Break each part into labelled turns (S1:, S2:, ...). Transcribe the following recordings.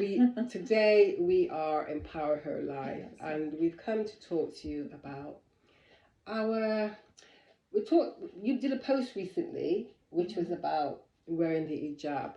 S1: Today we are Empower Her Life,
S2: Yes.
S1: and we've come to talk to you about our. You did a post recently, which was about wearing the hijab,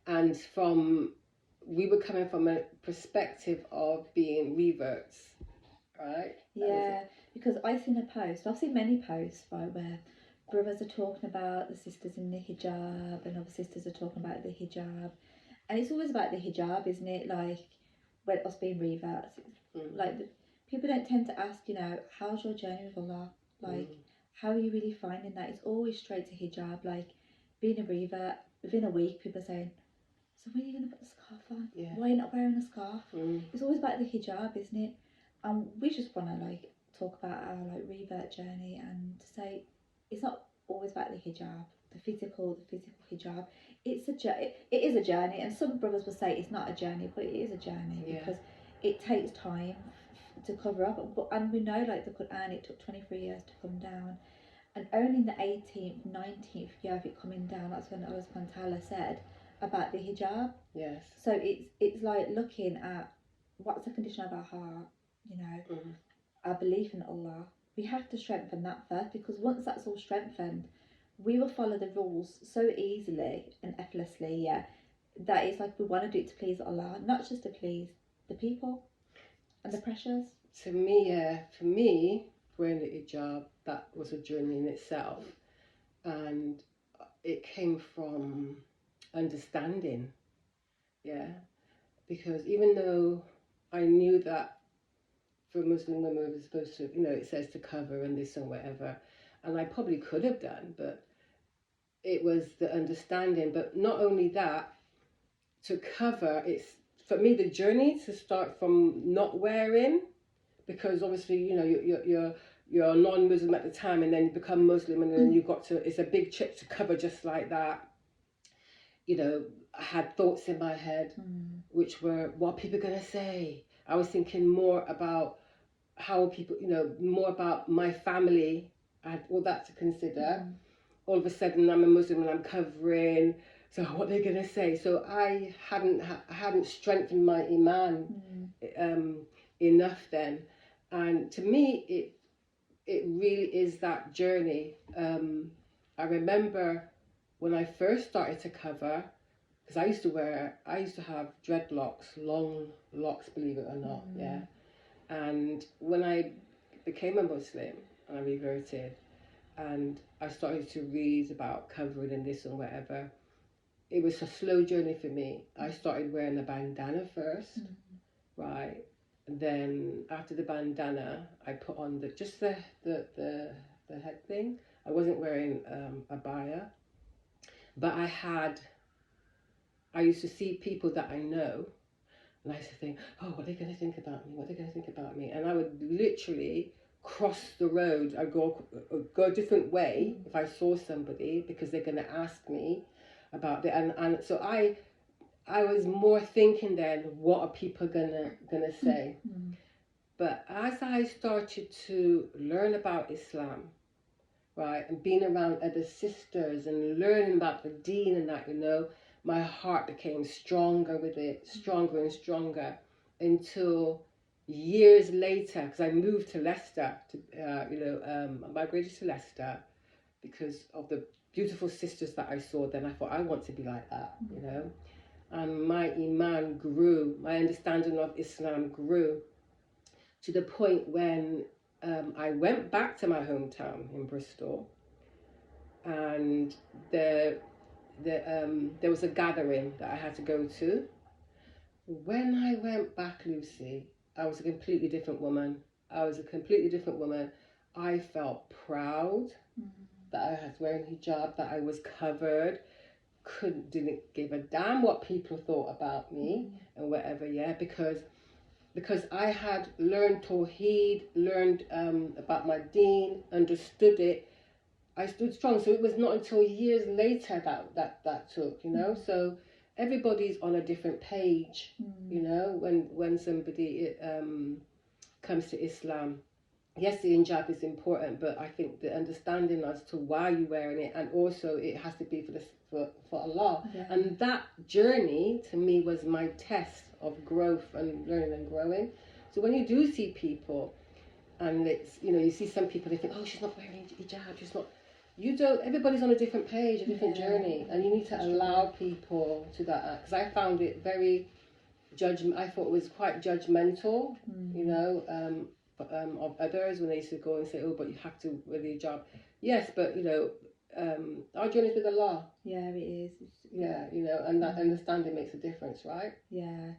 S1: and we were coming from a perspective of being reverts, right?
S2: Yeah, because I've seen a post, I've seen many posts, right, where brothers are talking about the sisters in the hijab and other sisters are talking about the hijab. And it's always about the hijab, isn't it? Like, when us being reverts, like, people don't tend to ask, how's your journey with Allah? Like, how are you really finding that? It's always straight to hijab. Like, being a revert, within a week, people are saying, so when are you going to put the scarf on?
S1: Yeah.
S2: Why are you not wearing a scarf? It's always about the hijab, isn't it? And we just want to like talk about our like revert journey and to say it's not always about the hijab, the physical hijab. It is a journey, and some brothers will say it's not a journey, but it is a journey because it takes time to cover up. And we know, like the Quran, it took 23 years to come down, and only in the 18th, 19th year of it coming down, that's when Allah subhanahu wa ta'ala said about the hijab.
S1: Yes.
S2: So it's like looking at what's the condition of our heart, our belief in Allah. We have to strengthen that first, because once that's all strengthened, we will follow the rules so easily and effortlessly, that it's like we want to do it to please Allah, not just to please the people and the pressures.
S1: To me, for me, wearing the hijab, that was a journey in itself. And it came from understanding, because even though I knew that for Muslim women we're supposed to, it says to cover and this and whatever, and I probably could have done, but it was the understanding. But not only that, to cover, it's for me the journey to start from not wearing, because obviously you're a non-Muslim at the time, and then you become Muslim, and then you've got to, it's a big trip to cover just like that. I had thoughts in my head which were, what are people going to say? I was thinking more about how people, more about my family. I had all that to consider. All of a sudden I'm a Muslim and I'm covering, so what are they going to say? So I hadn't strengthened my iman enough then. And to me, it really is that journey. I remember when I first started to cover, because I used to have dreadlocks, long locks, believe it or not, And when I became a Muslim and I reverted, and I started to read about covering and this and whatever, it was a slow journey for me. I started wearing a bandana first, right? And then after the bandana, I put on just the head thing. I wasn't wearing a abaya, but I used to see people that I know, and I used to think, oh, what are they going to think about me? What are they going to think about me? And I would literally cross the road. I'd go a different way if I saw somebody, because they're going to ask me about it. And so I was more thinking then, what are people gonna say? But as I started to learn about Islam, right, and being around other sisters and learning about the deen and that, my heart became stronger with it, stronger and stronger, until years later, because I moved to Leicester, I migrated to Leicester because of the beautiful sisters that I saw. Then I thought, I want to be like that, And my iman grew, my understanding of Islam grew, to the point when I went back to my hometown in Bristol, and there was a gathering that I had to go to. When I went back, Lucy, I was a completely different woman. I felt proud that I was wearing hijab, that I was covered, didn't give a damn what people thought about me and whatever, because I had learned tawheed, learned about my deen, understood it. I stood strong. So it was not until years later that took, So everybody's on a different page, when somebody comes to Islam. yes, the hijab is important, but I think the understanding as to why you're wearing it, and also it has to be for Allah.
S2: Yeah.
S1: And that journey to me was my test of growth and learning and growing. So when you do see people, and it's, you know, you see some people, they think, oh, she's not wearing hijab, she's not. You don't. Everybody's on a different page, a different journey, and you need to allow people to that. Because I found it very I thought it was quite judgmental, you know, of others when they used to go and say, oh, but you have to wear the hijab. Yes, but you know, our journey is with Allah.
S2: Yeah, it is.
S1: Yeah, you know, and that understanding makes a difference, right?
S2: Yeah,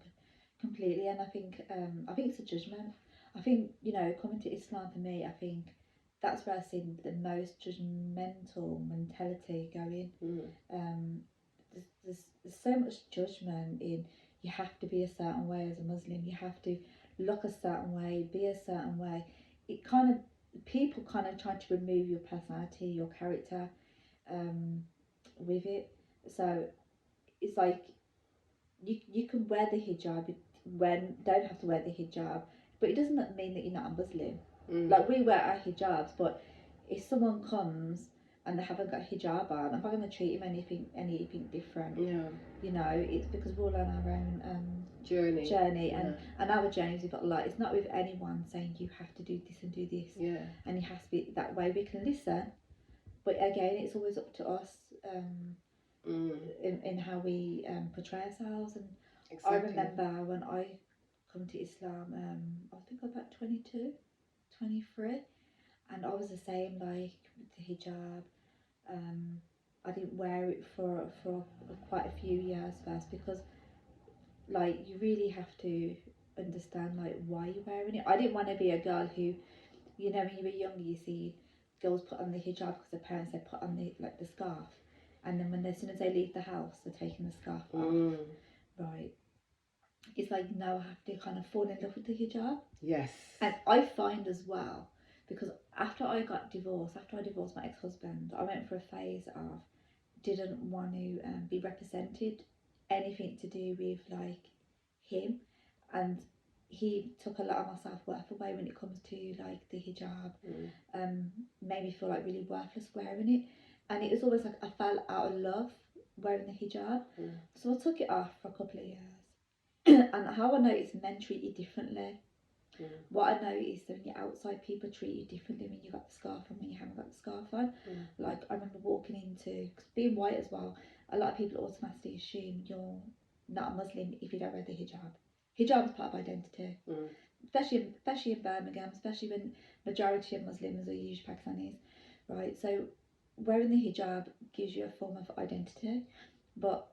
S2: completely. And I think it's a judgment. I think, you know, coming to Islam for me, I think that's where I've seen the most judgmental mentality going. There's so much judgment in, you have to be a certain way as a Muslim, you have to look a certain way, be a certain way. It kind of, people kind of try to remove your personality, your character, with it. So it's like, you can wear the hijab, don't have to wear the hijab, but it doesn't mean that you're not a Muslim. Like, we wear our hijabs, but if someone comes and they haven't got hijab on, I'm not going to treat them anything different.
S1: Yeah.
S2: You know, it's because we're all on our own
S1: journey,
S2: and our journeys we've got a lot. It's not with anyone saying you have to do this and do this, and you have to be that way. We can listen, but again, it's always up to us. In how we portray ourselves. And exactly. I remember when I come to Islam, I think I was about 22, 23, and I was the same, like with the hijab. I didn't wear it for quite a few years first, because like, you really have to understand like why you're wearing it. I didn't want to be a girl who, you know, when you were younger, you see girls put on the hijab because their parents said put on the scarf. And then as soon as they leave the house, they're taking the scarf off. Right. It's like, no, I have to kind of fall in love with the hijab.
S1: Yes.
S2: And I find as well, because after I divorced my ex-husband, I went for a phase of didn't want to be represented, anything to do with like him. And he took a lot of my self-worth away when it comes to like the hijab. Made me feel like really worthless wearing it. And it was always like I fell out of love wearing the hijab. So I took it off for a couple of years. And how I noticed men treat you differently. What I noticed, when you're outside, people treat you differently when you got the scarf on, when you haven't got the scarf on. Like, I remember walking into, cause being white as well, a lot of people automatically assume you're not a Muslim if you don't wear the hijab. Hijab is part of identity. Especially in Birmingham, especially when majority of Muslims are usually Pakistanis, right? So wearing the hijab gives you a form of identity. But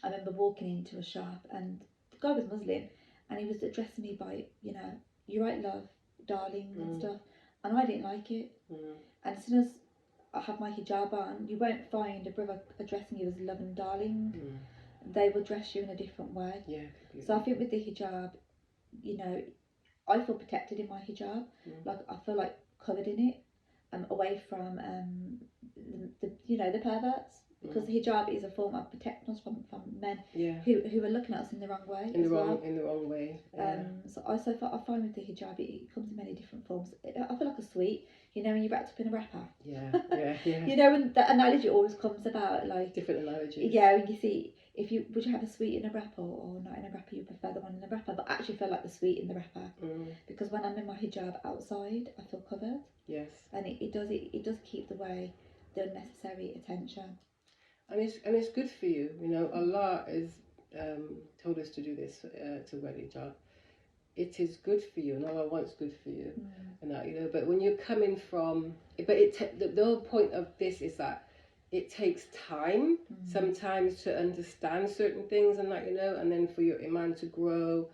S2: I remember walking into a shop and the guy was Muslim and he was addressing me by, you know, you're right, love, darling, and stuff. And I didn't like it. And as soon as I have my hijab on, you won't find a brother addressing you as love and darling. They will dress you in a different way. So I think with the hijab, you know, I feel protected in my hijab. Like, I feel like covered in it, away from the perverts, because the hijab is a form of protecting us from men who are looking at us in the wrong way. In the wrong way. So I find with the hijab, it comes in many different forms. I feel like a sweet, you know, when you're wrapped up in a wrapper. You know, when the analogy always comes about, like
S1: different analogies.
S2: Yeah, when you see, would you have a sweet in a wrapper or not in a wrapper? You prefer the one in the wrapper, but I actually feel like the sweet in the wrapper, because when I'm in my hijab outside, I feel covered.
S1: Yes.
S2: And it does keep the unnecessary attention.
S1: And it's good for you, you know. Allah has told us to do this, to wear hijab. It is good for you, and Allah wants good for you, and that, you know. But when you're coming from, the whole point of this is that it takes time sometimes to understand certain things, and that, you know, and then for your iman to grow.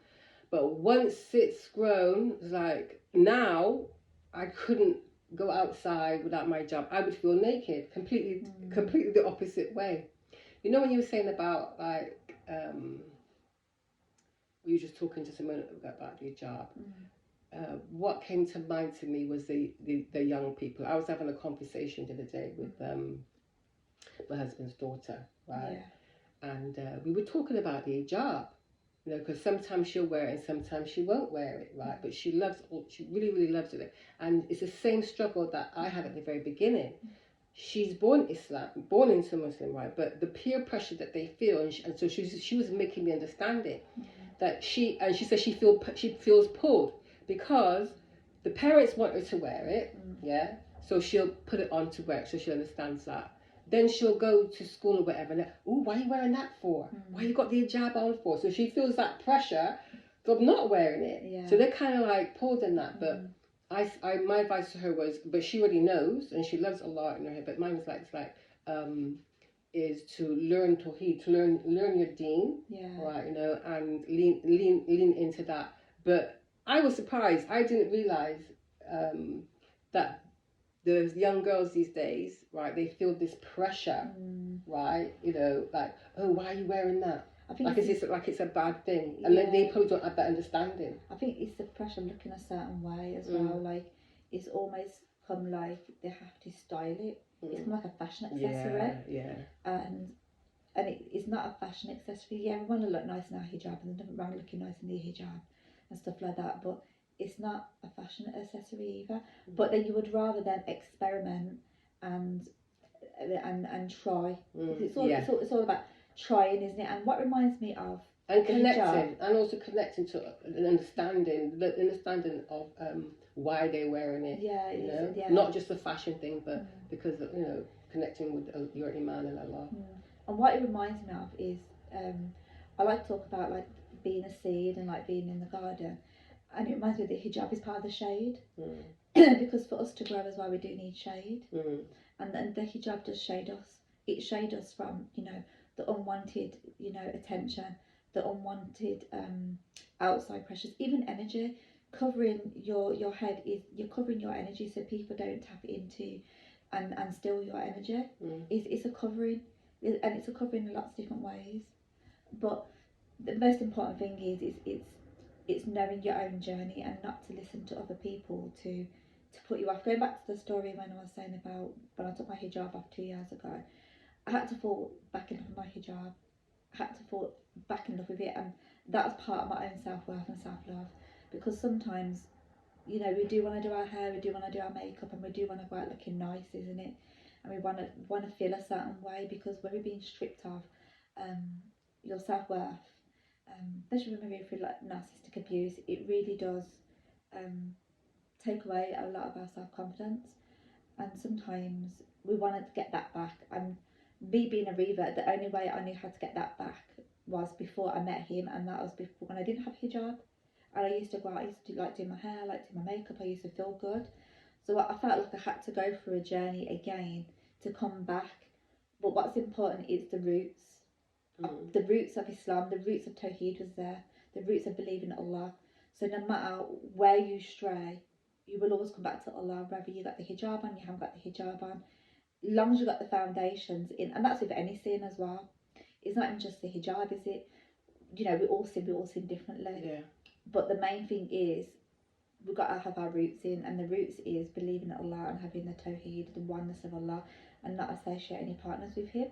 S1: But once it's grown, it's like now I couldn't go outside without my hijab. I would feel naked, completely the opposite way. You know, when you were saying about like we were just talking to someone about the hijab. What came to mind to me was the young people. I was having a conversation the other day with my husband's daughter, right? And we were talking about the hijab, You know, because sometimes she'll wear it and sometimes she won't wear it, right? But she really, really loves it. And it's the same struggle that I had at the very beginning. She's born into Muslim, right? But the peer pressure that they feel, and so she was making me understand it. That she said she feels pulled because the parents want her to wear it, yeah. So she'll put it on to wear it, so she understands that. Then she'll go to school or whatever, and oh, why are you wearing that for? Why you got the hijab on for? So she feels that pressure from not wearing it.
S2: Yeah.
S1: So they're kind of like pulled in that. But my advice to her was, but she already knows, and she loves Allah in her head. But mine was like, is to learn tawheed, to learn your deen, right? You know, and lean into that. But I was surprised. I didn't realize that the young girls these days, right? They feel this pressure, right? You know, like, oh, why are you wearing that? I think it's a bad thing, and then they probably don't have that understanding.
S2: I think it's the pressure looking a certain way as well. Like it's almost come like they have to style it. It's come like a fashion accessory. And it's not a fashion accessory. Yeah, we want to look nice in our hijab, and there's nothing wrong looking nice in the hijab and stuff like that. But it's not a fashion accessory either. But then you would rather them experiment and try. It's all about trying, isn't it? And what reminds me of
S1: and connecting, and also connecting to an understanding of why they're wearing it. You know, not just a fashion thing, but because you know, connecting with your iman and Allah.
S2: And what it reminds me of is I like to talk about like being a seed and like being in the garden, and it reminds me that hijab is part of the shade. Because for us to grow as well, we do need shade. And the hijab does shade us. It shades us from, you know, the unwanted, you know, attention, the unwanted outside pressures, even energy. Covering your head is, you're covering your energy so people don't tap into and steal your energy. It's a covering, and it's a covering in lots of different ways. But the most important thing is it's knowing your own journey and not to listen to other people to put you off. Going back to the story when I was saying about when I took my hijab off 2 years ago, I had to fall back in love with my hijab. I had to fall back in love with it, and that was part of my own self-worth and self-love. Because sometimes, you know, we do want to do our hair, we do want to do our makeup, and we do want to go out looking nice, isn't it? And we want to feel a certain way, because when we're being stripped of your self-worth, especially when we're through like narcissistic abuse, it really does take away a lot of our self-confidence. And sometimes we want to get that back. And me being a revert, the only way I knew how to get that back was before I met him, and that was before when I didn't have hijab. And I used to go out, I used to like do my hair, like do my makeup, I used to feel good. So I felt like I had to go through a journey again to come back. But what's important is the roots. The roots of Islam, the roots of tawheed was there, the roots of believing in Allah. So no matter where you stray, you will always come back to Allah, whether you got the hijab on, you haven't got the hijab on. As long as you got the foundations in, and that's with any sin as well. It's not even just the hijab, is it? You know, we all sin differently. But the main thing is we've got to have our roots in, and the roots is believing in Allah and having the tawheed, the oneness of Allah, and not associate any partners with Him.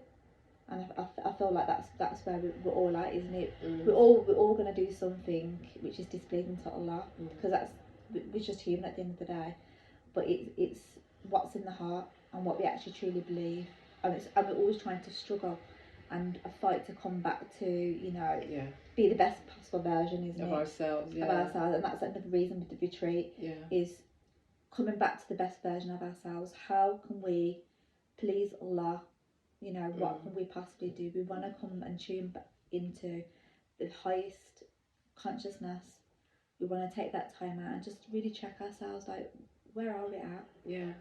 S2: And I feel like that's where we're all at, isn't it? We're all going to do something which is displeasing to Allah, because we're just human at the end of the day. But it's what's in the heart and what we actually truly believe, and we're always trying to struggle and a fight to come back to, you know, be the best possible version, isn't
S1: of
S2: it?
S1: ourselves,
S2: of ourselves. And that's another reason with the retreat, is coming back to the best version of ourselves. How can we please Allah? You know, what can we possibly do? We want to come and tune into the highest consciousness. We want to take that time out and just really check ourselves, like, where are we at?